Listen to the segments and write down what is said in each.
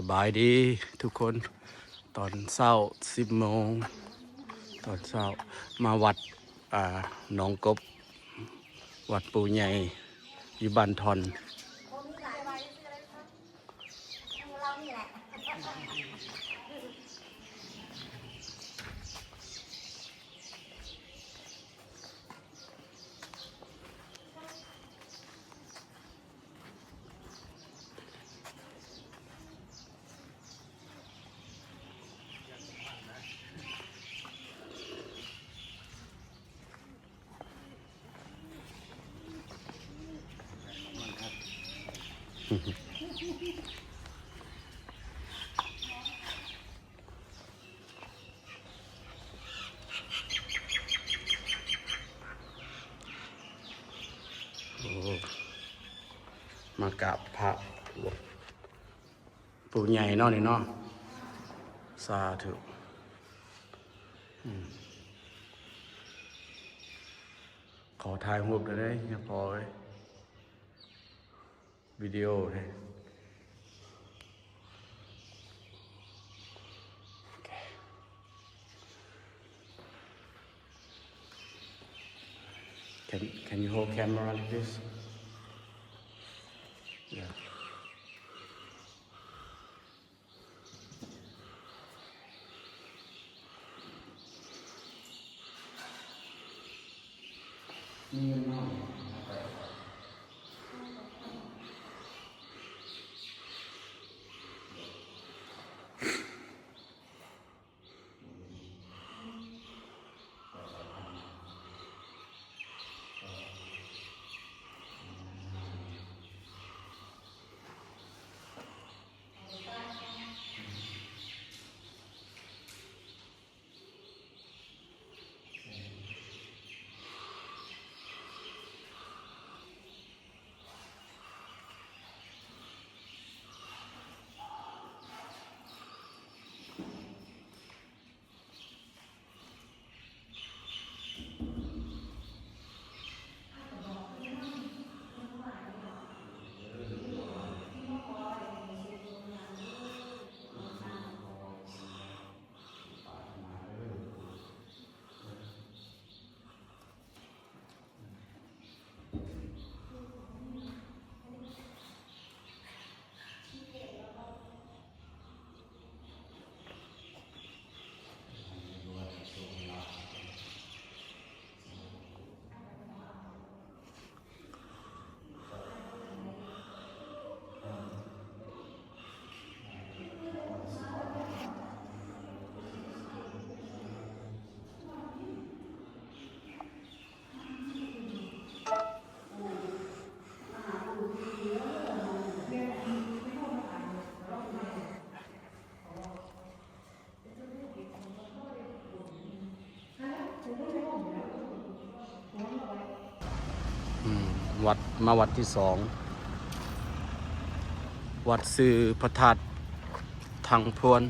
สบายดีทุกคนตอนเช้า10 โมงตอนเช้ามาวัดหนองกบวัดปูใหญ่อยู่บ้านทอนมากราบพระปูใหญ่เนาะนี่เนาะสาธุขอถ่ายรูปได้ยังพอเลยวิดีโอเลย Can you hold camera like this? Yeah.วัดมาวัดที่สองวัดซื้อพระธาตุทางพวน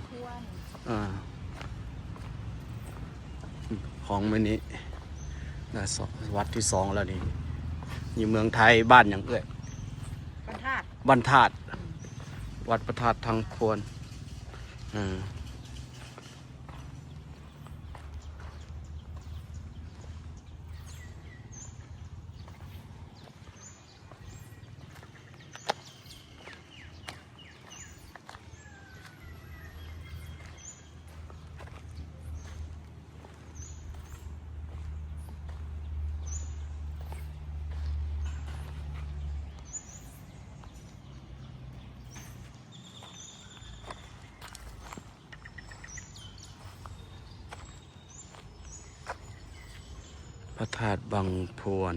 ของมื้อนี้นะวัดที่สองแล้วนี่อยู่เมืองไทยบ้านอย่างเอ้ยบ้านธาตุวัดพระธาตุทางพวนพระธาตุบางพวน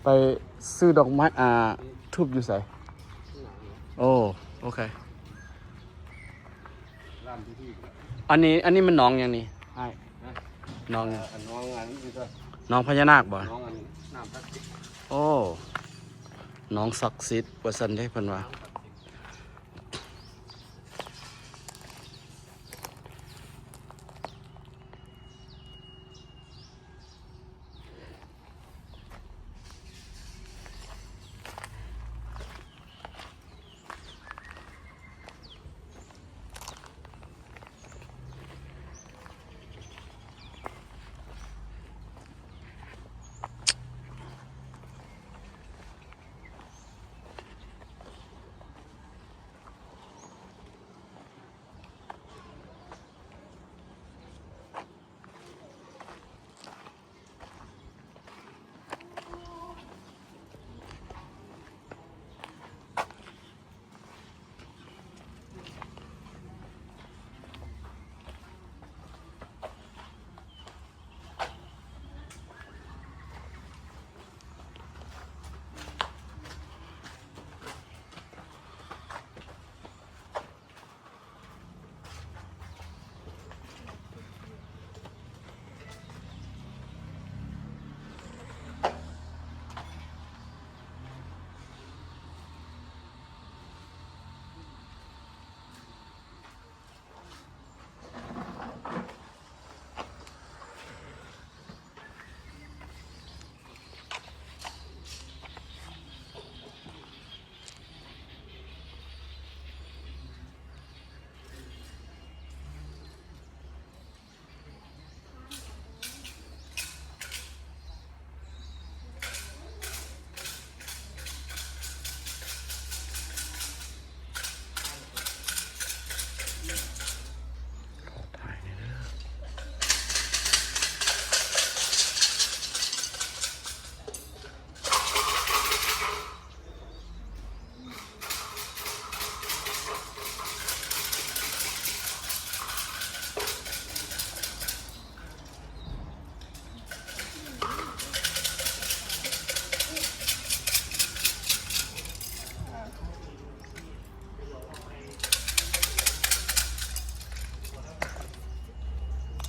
ไปซื้อดอกไม้ทูบอยู่ใส่โอ้โอเคอันนี้มันหน้องอย่างนี้ใช่น้องน้องอันนี้ก็น้องพญานาคบ่น้องอันน้ำศักดิ์สิทธิ์โอ้น้องศักดิ์สิทธิ์ว่าซั่นได้เพิ่นว่า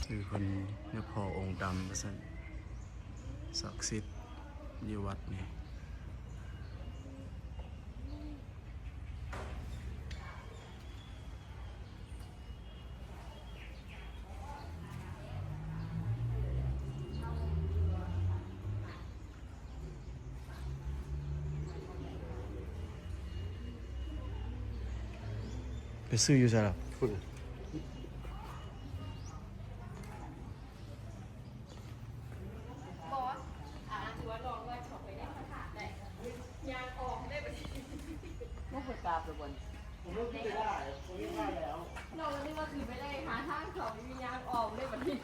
คือคนเนี่ยพอองค์ดำว่าซั่นศักดิ์สิทธิ์อยู่วัดนี่ไปซื้ออยู่ใช่หรอคุณไม่เคยกราบเลยบนผมเริ่มไม่ได้ผมไม่ได้แล้วเราวันนี้มาถือไม่ได้หาทางเขาไม่มียางออกเลยวันนี้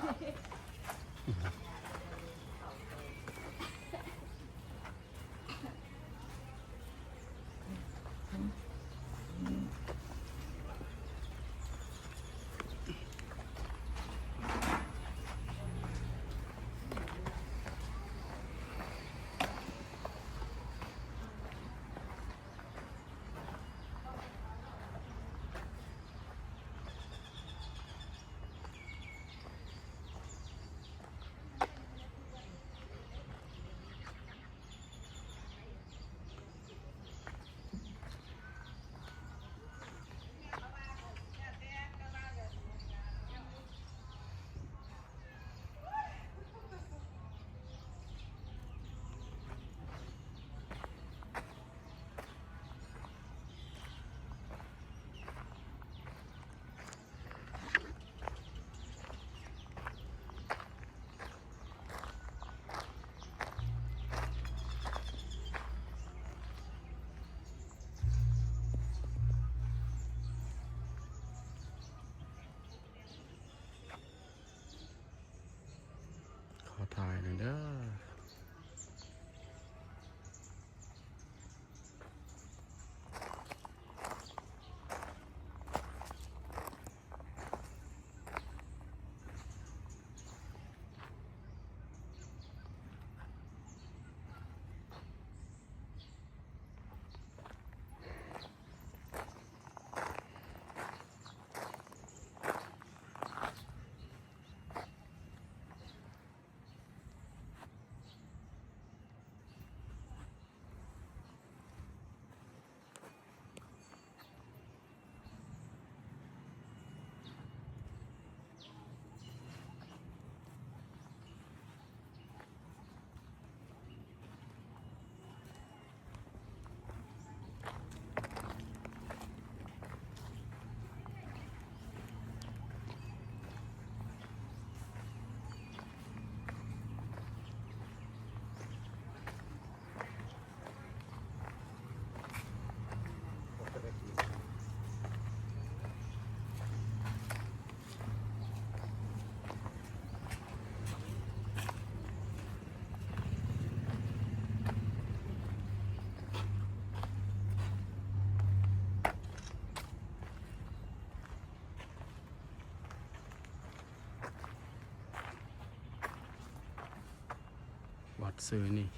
ซื้อนี่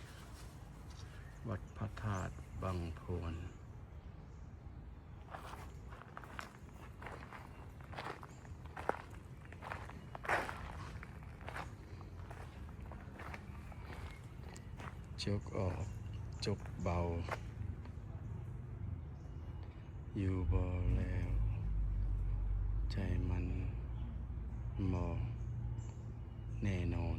วัดพระธาตุบางโพนจกออกจกเบา อยู่บ่แล้ว ใจมันมองแน่นอน